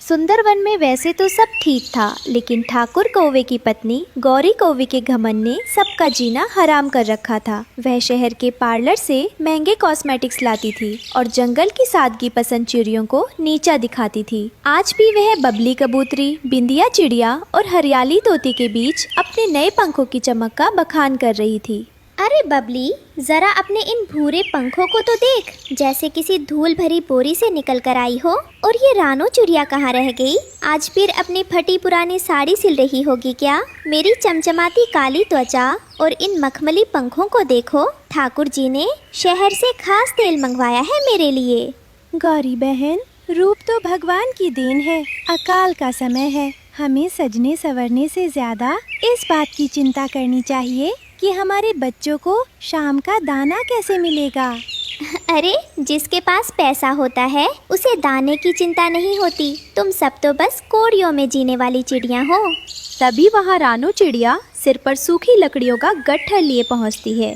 सुंदरवन में वैसे तो सब ठीक था, लेकिन ठाकुर कौवे की पत्नी गौरी कौवे के घमंड ने सबका जीना हराम कर रखा था। वह शहर के पार्लर से महंगे कॉस्मेटिक्स लाती थी और जंगल की सादगी पसंद चिड़ियों को नीचा दिखाती थी। आज भी वह बबली कबूतरी, बिंदिया चिड़िया और हरियाली तोती के बीच अपने नए पंखों की चमक का बखान कर रही थी। अरे बबली, जरा अपने इन भूरे पंखों को तो देख, जैसे किसी धूल भरी बोरी से निकल कर आई हो। और ये रानो चिड़िया कहाँ रह गई? आज फिर अपनी फटी पुरानी साड़ी सिल रही होगी क्या? मेरी चमचमाती काली त्वचा और इन मखमली पंखों को देखो, ठाकुर जी ने शहर से खास तेल मंगवाया है मेरे लिए। गौरी बहन, रूप तो भगवान की देन है, अकाल का समय है। हमें सजने संवरने से ज्यादा इस बात की चिंता करनी चाहिए कि हमारे बच्चों को शाम का दाना कैसे मिलेगा। अरे, जिसके पास पैसा होता है उसे दाने की चिंता नहीं होती। तुम सब तो बस कोड़ियों में जीने वाली चिड़िया हो। तभी वहाँ रानू चिड़िया सिर पर सूखी लकड़ियों का गट्ठर लिए पहुँचती है।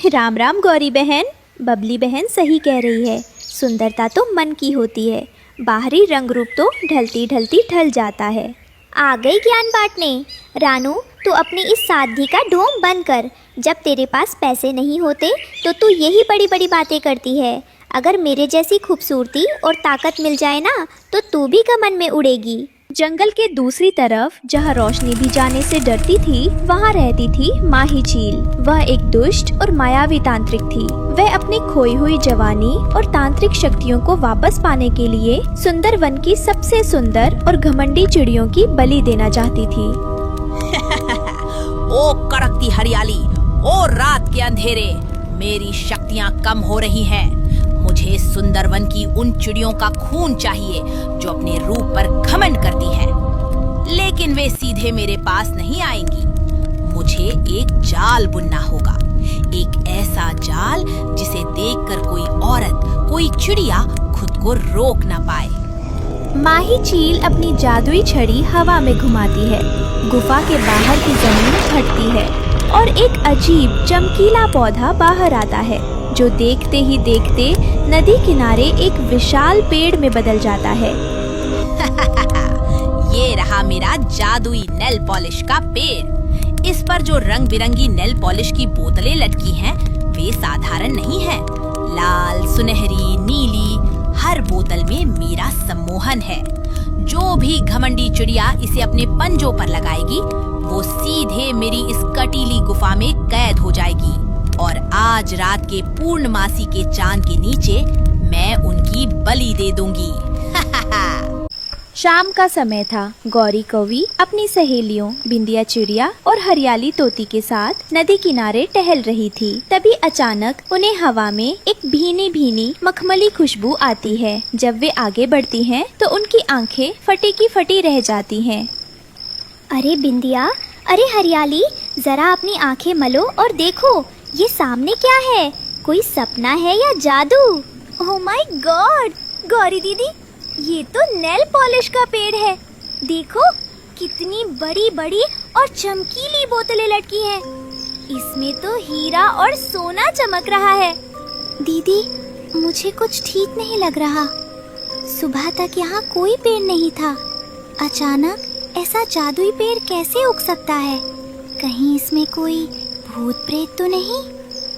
राम राम गौरी बहन। बबली बहन सही कह रही है, सुंदरता तो मन की होती है, बाहरी रंग रूप तो ढलती ढलती ढल जाता है। आ गई ज्ञान बांटने। रानू, तू अपनी इस सादगी का ढोंग बंद कर। जब तेरे पास पैसे नहीं होते तो तू यही बड़ी बड़ी बातें करती है। अगर मेरे जैसी खूबसूरती और ताकत मिल जाए ना, तो तू भी कमन में उड़ेगी। जंगल के दूसरी तरफ, जहाँ रोशनी भी जाने से डरती थी, वहाँ रहती थी माही चील। वह एक दुष्ट और मायावी तांत्रिक थी। वह अपनी खोई हुई जवानी और तांत्रिक शक्तियों को वापस पाने के लिए सुंदरवन की सबसे सुंदर और घमंडी चिड़ियों की बलि देना चाहती थी। ओ कड़कती हरियाली, ओ रात के अंधेरे, मेरी शक्तियाँ कम हो रही हैं। मुझे सुंदरवन की उन चिड़ियों का खून चाहिए जो अपने रूप पर घमंड करती हैं, लेकिन वे सीधे मेरे पास नहीं आएंगी। मुझे एक जाल बुनना होगा, एक ऐसा जाल जिसे देखकर कोई औरत, कोई चिड़िया खुद को रोक ना पाए। माही चील अपनी जादुई छड़ी हवा में घुमाती है। गुफा के बाहर की जमीन फटती है और एक अजीब चमकीला पौधा बाहर आता है, जो देखते ही देखते नदी किनारे एक विशाल पेड़ में बदल जाता है। ये रहा मेरा जादुई नेल पॉलिश का पेड़। इस पर जो रंग बिरंगी नेल पॉलिश की बोतलें लटकी हैं, वे साधारण नहीं हैं। लाल, सुनहरी, नीली, हर बोतल में मेरा सम्मोहन है। जो भी घमंडी चिड़िया इसे अपने पंजों पर लगाएगी, वो सीधे मेरी इस कटीली गुफा में कैद हो जाएगी और आज रात के पूर्णमासी के चांद के नीचे मैं उनकी बलि दे दूंगी। शाम का समय था। गौरी कौवी अपनी सहेलियों बिंदिया चिड़िया और हरियाली तोती के साथ नदी किनारे टहल रही थी। तभी अचानक उन्हें हवा में एक भीनी भीनी मखमली खुशबू आती है। जब वे आगे बढ़ती हैं, तो उनकी आंखें फटी की फटी रह जाती हैं। अरे बिंदिया, अरे हरियाली, जरा अपनी आंखें मलो और देखो, ये सामने क्या है? कोई सपना है या जादू? ओह माय गॉड गौरी दीदी, ये तो नेल पॉलिश का पेड़ है। देखो, कितनी बड़ी बड़ी और चमकीली बोतलें लटकी हैं। इसमें तो हीरा और सोना चमक रहा है। दीदी, मुझे कुछ ठीक नहीं लग रहा। सुबह तक यहाँ कोई पेड़ नहीं था, अचानक ऐसा जादुई पेड़ कैसे उग सकता है? कहीं इसमें कोई भूत प्रेत तो नहीं?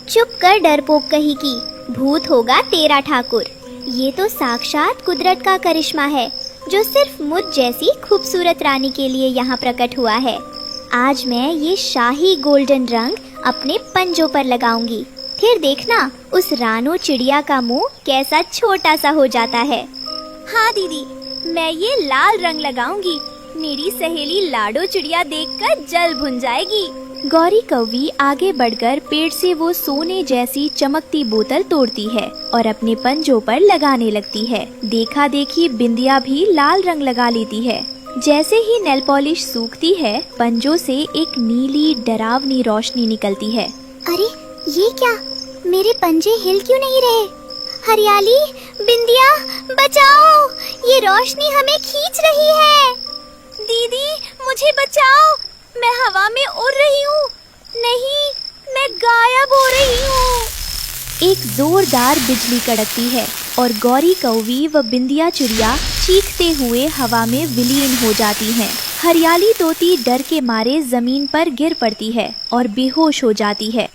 चुप कर डरपोक कहीं की, भूत होगा तेरा ठाकुर। ये तो साक्षात कुदरत का करिश्मा है, जो सिर्फ मुझ जैसी खूबसूरत रानी के लिए यहाँ प्रकट हुआ है। आज मैं ये शाही गोल्डन रंग अपने पंजों पर लगाऊंगी, फिर देखना उस रानो चिड़िया का मुंह कैसा छोटा सा हो जाता है। हाँ दीदी, मैं ये लाल रंग लगाऊंगी। मेरी सहेली लाडो चिड़िया देखकर जल भुन जाएगी। गौरी कौवी आगे बढ़कर पेड़ से वो सोने जैसी चमकती बोतल तोड़ती है और अपने पंजों पर लगाने लगती है। देखा देखी बिंदिया भी लाल रंग लगा लेती है। जैसे ही नेल पॉलिश सूखती है, पंजों से एक नीली डरावनी रोशनी निकलती है। अरे ये क्या? मेरे पंजे हिल क्यों नहीं रहे? हरियाली, बिंदिया, बचाओ! ये रोशनी हमें खींच रही है। दीदी, मुझे बचाओ, मैं हवा में उड़ रही हूँ। नहीं, मैं गायब हो रही हूँ। एक जोरदार बिजली कड़कती है और गौरी कौवी व बिंदिया चिड़िया चीखते हुए हवा में विलीन हो जाती हैं। हरियाली तोती डर के मारे जमीन पर गिर पड़ती है और बेहोश हो जाती है।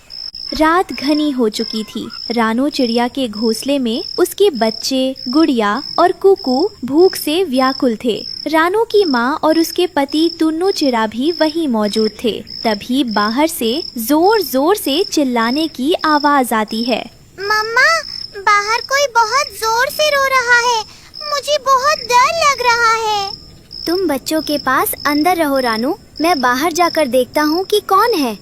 रात घनी हो चुकी थी। रानू चिड़िया के घोंसले में उसके बच्चे, गुड़िया और कुकू भूख से व्याकुल थे। रानू की माँ और उसके पति टुन्नू चिड़ा भी वहीं मौजूद थे। तभी बाहर से जोर जोर से चिल्लाने की आवाज आती है। मम्मा, बाहर कोई बहुत जोर से रो रहा है। मुझे बहुत डर लग रहा है। तुम बच्चों के पास अंदर रहो रानू, मैं बाहर जाकर देखता हूँ कि कौन है।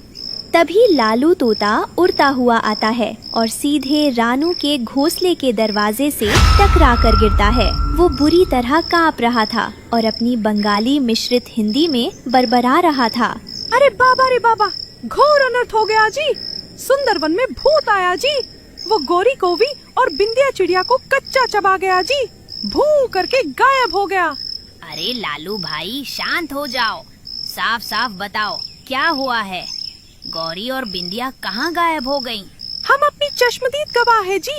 तभी लालू तोता उड़ता हुआ आता है और सीधे रानू के घोंसले के दरवाजे से टकरा कर गिरता है। वो बुरी तरह कांप रहा था और अपनी बंगाली मिश्रित हिंदी में बड़बड़ा रहा था। अरे बाबा, घोर अनर्थ हो गया जी। सुंदरवन में भूत आया जी। वो गौरी कौवी और बिंदिया चिड़िया को कच्चा चबा गया जी। भू करके गायब हो गया। अरे लालू भाई, शांत हो जाओ। साफ साफ बताओ क्या हुआ है। गौरी और बिंदिया कहाँ गायब हो गईं? हम अपनी चश्मदीद गवाह है जी।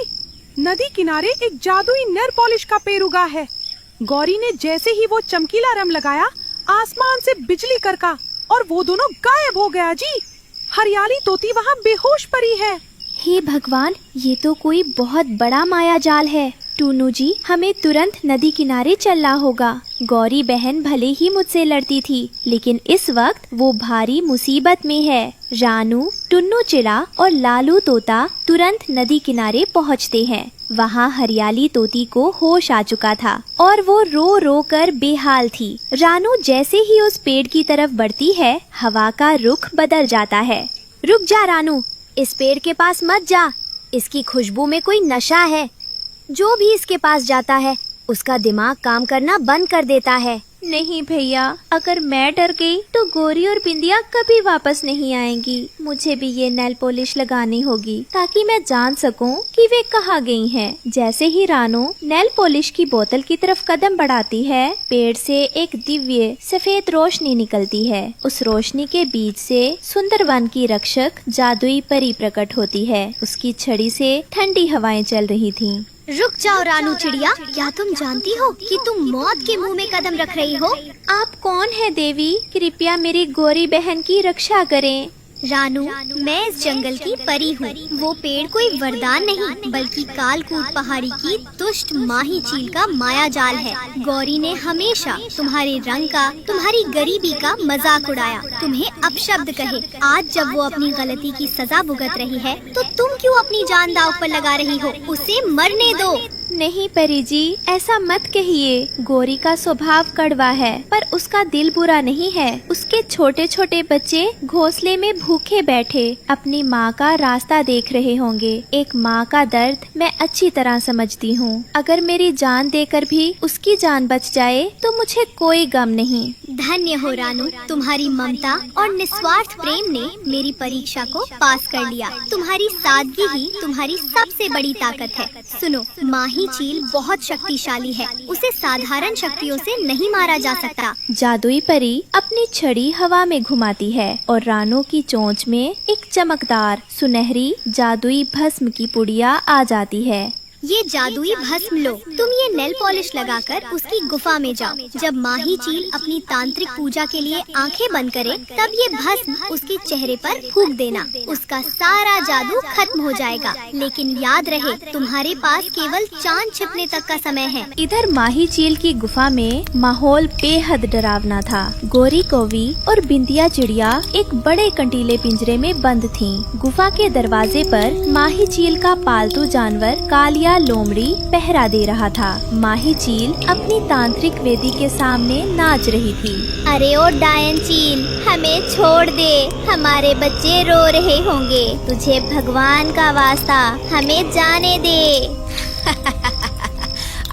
नदी किनारे एक जादुई नेल पॉलिश का पेड़ उगा है। गौरी ने जैसे ही वो चमकीला रंग लगाया, आसमान से बिजली करका और वो दोनों गायब हो गया जी। हरियाली तोती वहाँ बेहोश पड़ी है। हे भगवान, ये तो कोई बहुत बड़ा माया जाल है। टूनू जी, हमें तुरंत नदी किनारे चलना होगा। गौरी बहन भले ही मुझसे लड़ती थी, लेकिन इस वक्त वो भारी मुसीबत में है। रानू, टुन्नू चिड़ा और लालू तोता तुरंत नदी किनारे पहुँचते हैं। वहाँ हरियाली तोती को होश आ चुका था और वो रो रो कर बेहाल थी। रानू जैसे ही उस पेड़ की तरफ बढ़ती है, हवा का रुख बदल जाता है। रुक जा रानू, इस पेड़ के पास मत जा। इसकी खुशबू में कोई नशा है। जो भी इसके पास जाता है, उसका दिमाग काम करना बंद कर देता है। नहीं भैया, अगर मैं डर गई तो गौरी और बिंदिया कभी वापस नहीं आएंगी। मुझे भी ये नेल पॉलिश लगानी होगी ताकि मैं जान सकूं कि वे कहाँ गई हैं। जैसे ही रानू नेल पॉलिश की बोतल की तरफ कदम बढ़ाती है, पेड़ से एक दिव्य सफेद रोशनी निकलती है। उस रोशनी के बीच से सुंदरवन की रक्षक जादुई परी प्रकट होती है। उसकी छड़ी से ठंडी हवाएं चल रही थीं। रुक जाओ रानू चिड़िया, क्या तुम जानती हो कि तुम मौत के मुंह में कदम रख रही हो? आप कौन है देवी? कृपया मेरी गौरी बहन की रक्षा करें। रानू, मैं इस जंगल की परी हूँ। वो पेड़ कोई वरदान नहीं, बल्कि कालकूट पहाड़ी की दुष्ट माही चील का माया जाल है। गौरी ने हमेशा तुम्हारे रंग का, तुम्हारी गरीबी का मजाक उड़ाया, तुम्हें अपशब्द कहे। आज जब वो अपनी गलती की सजा भुगत रही है, तो तुम क्यों अपनी जान दांव पर लगा रही हो? उसे मरने दो। नहीं परी जी, ऐसा मत कहिए। गौरी का स्वभाव कड़वा है, पर उसका दिल बुरा नहीं है। उसके छोटे छोटे बच्चे घोंसले में भूखे बैठे अपनी माँ का रास्ता देख रहे होंगे। एक माँ का दर्द मैं अच्छी तरह समझती हूँ। अगर मेरी जान देकर भी उसकी जान बच जाए तो मुझे कोई गम नहीं। धन्य हो रानू, तुम्हारी ममता और निस्वार्थ प्रेम ने मेरी परीक्षा को पास कर लिया। तुम्हारी सादगी ही तुम्हारी सबसे बड़ी ताकत है। सुनो, माही चील बहुत शक्तिशाली है। उसे साधारण शक्तियों से नहीं मारा जा सकता। जादुई परी अपनी छड़ी हवा में घुमाती है और रानू की चोंच में एक चमकदार सुनहरी जादुई भस्म की पुड़िया आ जाती है। ये जादुई भस्म लो। तुम ये नेल पॉलिश लगाकर उसकी गुफा में जाओ। जब माही चील अपनी तांत्रिक पूजा के लिए आंखें बंद करे, तब ये भस्म उसके चेहरे पर फूंक देना। उसका सारा जादू खत्म हो जाएगा। लेकिन याद रहे, तुम्हारे पास केवल चांद छिपने तक का समय है। इधर माही चील की गुफा में माहौल बेहद डरावना था। गौरी कौवी और बिंदिया चिड़िया एक बड़े कंटीले पिंजरे में बंद थीं। गुफा के दरवाजे पर माही चील का पालतू जानवर कालिया लोमड़ी पहरा दे रहा था। माही चील अपनी तांत्रिक वेदी के सामने नाच रही थी। अरे ओ डायन चील, हमें छोड़ दे, हमारे बच्चे रो रहे होंगे। तुझे भगवान का वास्ता, हमें जाने दे।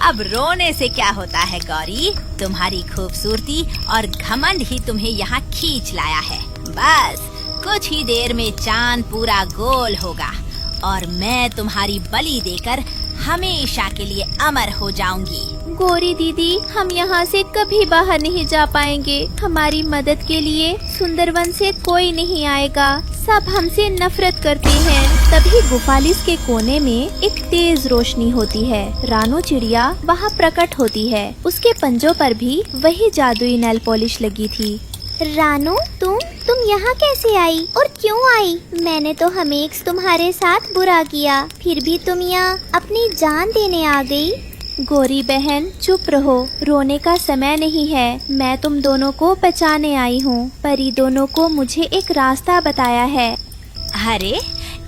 अब रोने से क्या होता है गौरी? तुम्हारी खूबसूरती और घमंड ही तुम्हें यहाँ खींच लाया है। बस कुछ ही देर में चांद पूरा गोल होगा और मैं तुम्हारी बलि देकर हमेशा के लिए अमर हो जाऊंगी। गौरी दीदी, हम यहाँ से कभी बाहर नहीं जा पाएंगे। हमारी मदद के लिए सुंदरवन से कोई नहीं आएगा। सब हमसे नफरत करते हैं। तभी गुफालिस के कोने में एक तेज रोशनी होती है। रानू चिड़िया वहाँ प्रकट होती है। उसके पंजों पर भी वही जादुई नेल पॉलिश लगी थी। रानू, तुम यहाँ कैसे आई और क्यों आई? मैंने तो हमेशा तुम्हारे साथ बुरा किया, फिर भी तुम यहाँ अपनी जान देने आ गई। गौरी बहन, चुप रहो, रोने का समय नहीं है। मैं तुम दोनों को बचाने आई हूँ। परी दोनों को मुझे एक रास्ता बताया है। अरे,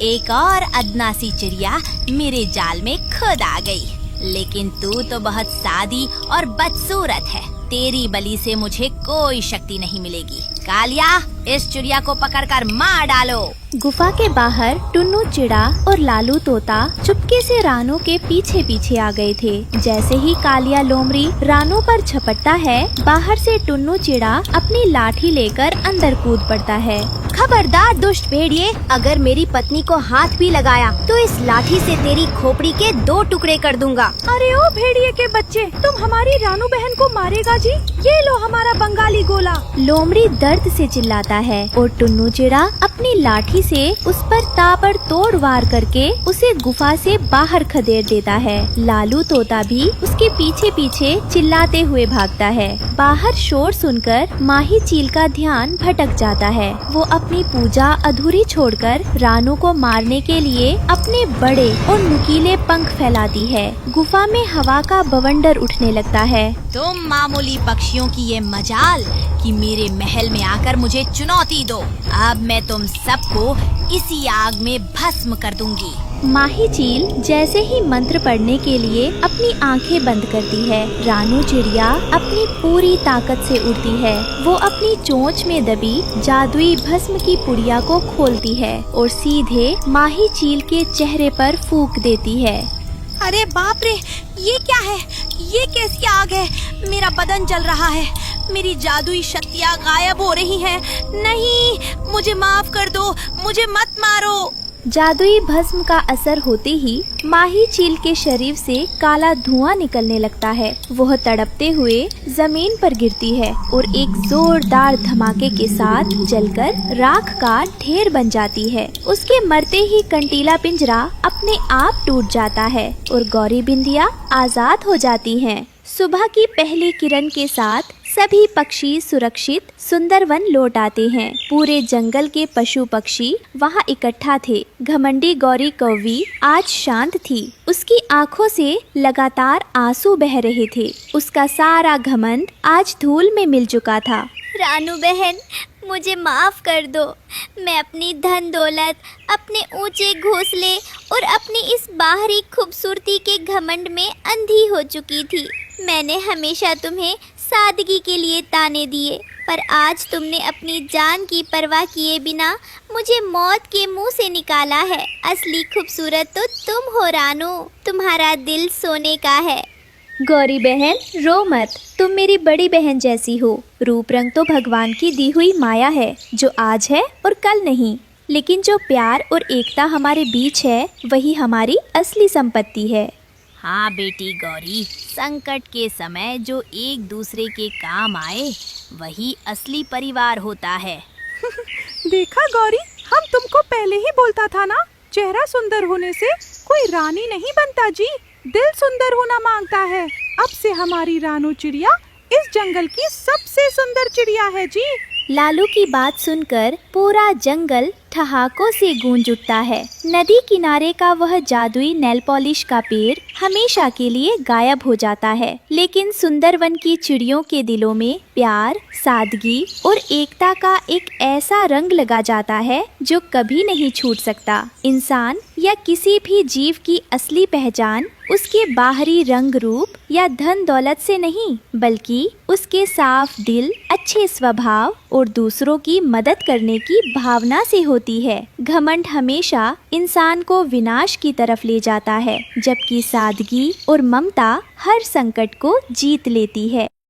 एक और अदना सी चिड़िया मेरे जाल में खुद आ गई। लेकिन तू तो बहुत सादी और बदसूरत है। तेरी बलि से मुझे कोई शक्ति नहीं मिलेगी। कालिया, इस चिड़िया को पकड़कर मार डालो। गुफा के बाहर टुन्नू चिड़ा और लालू तोता चुपके से रानू के पीछे पीछे आ गए थे। जैसे ही कालिया लोमड़ी रानू पर झपटता है, बाहर से टुन्नू चिड़ा अपनी लाठी लेकर अंदर कूद पड़ता है। खबरदार दुष्ट भेड़िए, अगर मेरी पत्नी को हाथ भी लगाया तो इस लाठी से तेरी खोपड़ी के 2 टुकड़े कर दूंगा। अरे ओ भेड़िए के बच्चे, तुम हमारी रानू बहन को मारेगा जी? ये लो हमारा बंगाली गोला। लोमड़ी दर्द से चिल्लाता है और टुन्नू चिड़ा अपनी लाठी से उस पर ताबड़तोड़ वार करके उसे गुफा से बाहर खदेड़ देता है। लालू तोता भी उसके पीछे पीछे चिल्लाते हुए भागता है। बाहर शोर सुनकर माही चील का ध्यान भटक जाता है। वो अपनी पूजा अधूरी छोड़कर रानू को मारने के लिए अपने बड़े और नुकीले पंख फैलाती है। गुफा में हवा का बवंडर उठने लगता है। तुम मामूली पक्षियों की ये मजाल कि मेरे महल में आकर मुझे चुनौती दो। अब मैं तुम सबको इसी आग में भस्म कर दूंगी। माही चील जैसे ही मंत्र पढ़ने के लिए अपनी आंखें बंद करती है, रानू चिड़िया अपनी पूरी ताकत से उड़ती है। वो अपनी चोंच में दबी जादुई भस्म की पुड़िया को खोलती है और सीधे माही चील के चेहरे पर फूंक देती है। अरे बाप रे, ये क्या है? ये कैसी आग है? मेरा बदन जल रहा है। मेरी जादुई शक्तियाँ गायब हो रही हैं। नहीं, मुझे माफ कर दो, मुझे मत मारो। जादुई भस्म का असर होते ही माही चील के शरीर से काला धुआं निकलने लगता है। वह तड़पते हुए जमीन पर गिरती है और एक जोरदार धमाके के साथ जलकर राख का ढेर बन जाती है। उसके मरते ही कंटीला पिंजरा अपने आप टूट जाता है और गौरी बिंदिया आजाद हो जाती हैं। सुबह की पहली किरण के साथ सभी पक्षी सुरक्षित सुंदरवन लौट आते हैं। पूरे जंगल के पशु पक्षी वहाँ इकट्ठा थे। घमंडी गौरी कौवी आज शांत थी। उसकी आंखों से लगातार आंसू बह रहे थे। उसका सारा घमंड आज धूल में मिल चुका था। रानू बहन, मुझे माफ कर दो। मैं अपनी धन दौलत, अपने ऊंचे घोंसले और अपनी इस बाहरी खूबसूरती के घमंड में अंधी हो चुकी थी। मैंने हमेशा तुम्हें सादगी के लिए ताने दिए, पर आज तुमने अपनी जान की परवाह किए बिना मुझे मौत के मुंह से निकाला है। असली खूबसूरत तो तुम हो रानू। तुम्हारा दिल सोने का है। गौरी बहन, रो मत। तुम मेरी बड़ी बहन जैसी हो। रूप रंग तो भगवान की दी हुई माया है, जो आज है और कल नहीं। लेकिन जो प्यार और एकता हमारे बीच है, वही हमारी असली संपत्ति है। हाँ बेटी गौरी, संकट के समय जो एक दूसरे के काम आए, वही असली परिवार होता है। देखा गौरी, हम तुमको पहले ही बोलता था ना, चेहरा सुंदर होने से कोई रानी नहीं बनता जी, दिल सुंदर होना मांगता है। अब से हमारी रानू चिड़िया इस जंगल की सबसे सुंदर चिड़िया है जी। लालू की बात सुनकर पूरा जंगल ठहाकों से गूंज उठता है। नदी किनारे का वह जादुई नेल पॉलिश का पेड़ हमेशा के लिए गायब हो जाता है। लेकिन सुंदरवन की चिड़ियों के दिलों में प्यार, सादगी और एकता का एक ऐसा रंग लगा जाता है जो कभी नहीं छूट सकता। इंसान या किसी भी जीव की असली पहचान उसके बाहरी रंग रूप या धन दौलत से नहीं, बल्कि उसके साफ दिल, अच्छे स्वभाव और दूसरों की मदद करने की भावना से होती है। घमंड हमेशा इंसान को विनाश की तरफ ले जाता है, जबकि सादगी और ममता हर संकट को जीत लेती है।